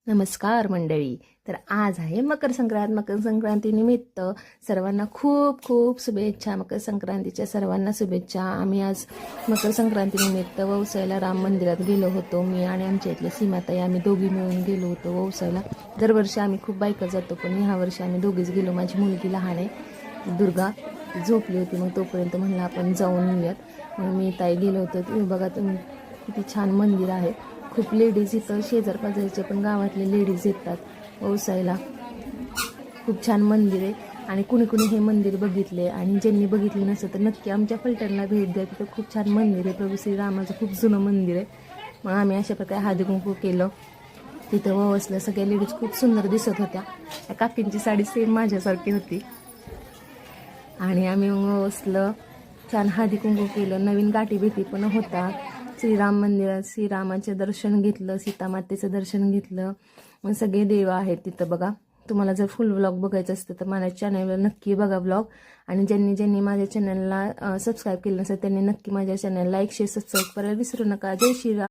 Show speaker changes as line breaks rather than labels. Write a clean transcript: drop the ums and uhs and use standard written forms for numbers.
नमस्कार मंडळी. तर आज आहे मकर संक्रांत. मकर संक्रांतीनिमित्त सर्वांना खूप खूप शुभेच्छा. मकर संक्रांतीच्या सर्वांना शुभेच्छा. आम्ही आज मकर संक्रांतीनिमित्त वौसायला राम मंदिरात गेलो होतो. मी आणि आमच्या इथल्या सीमाताई आम्ही दोघी मिळून गेलो होतो वौसायला. दरवर्षी आम्ही खूप बायका जातो, पण ह्या वर्षी आम्ही दोघीच गेलो. माझी मुलगी लहान आहे दुर्गा, झोपली होती. मग तोपर्यंत म्हणलं आपण जाऊन येऊयात. मग मी ताई गेलो होतो. तुम्ही बघा, तुम्ही किती छान मंदिर आहे. खूप लेडीज इथं शेजार पाजारचे पण गावातले लेडीज येतात वौसायला. खूप छान मंदिर आहे आणि कुणी कुणी हे मंदिर बघितले आणि ज्यांनी बघितले नसेल तर नक्की आमच्या फलटणला भेट द्या. तिथं खूप छान मंदिर आहे. प्रभू श्रीरामाचं खूप जुनं मंदिर आहे. मग आम्ही अशा प्रकारे हळदी कुंकू केलं. तिथं ववसलं. सगळ्या लेडीज खूप सुंदर दिसत होत्या. त्या काकींची साडी सेम माझ्यासारखी होती. आणि आम्ही ववसलं, छान हळदी कुंकू केलं. नवीन गाठी भेटी पण होता. श्रीराम मंदिरात श्रीरामाचं दर्शन घेतलं, सीतामातेचं दर्शन घेतलं. मग सगळे देव आहेत तिथं बघा. तुम्हाला जर फुल व्लॉग बघायचं असतं तर माझ्या चॅनलवर नक्की बघा व्लॉग. आणि ज्यांनी ज्यांनी माझ्या चॅनलला सबस्क्राईब केलं नसेल त्यांनी नक्की माझ्या चॅनल लाईक शेअर सबस्क्राईब करायला विसरू नका. जय श्रीराम.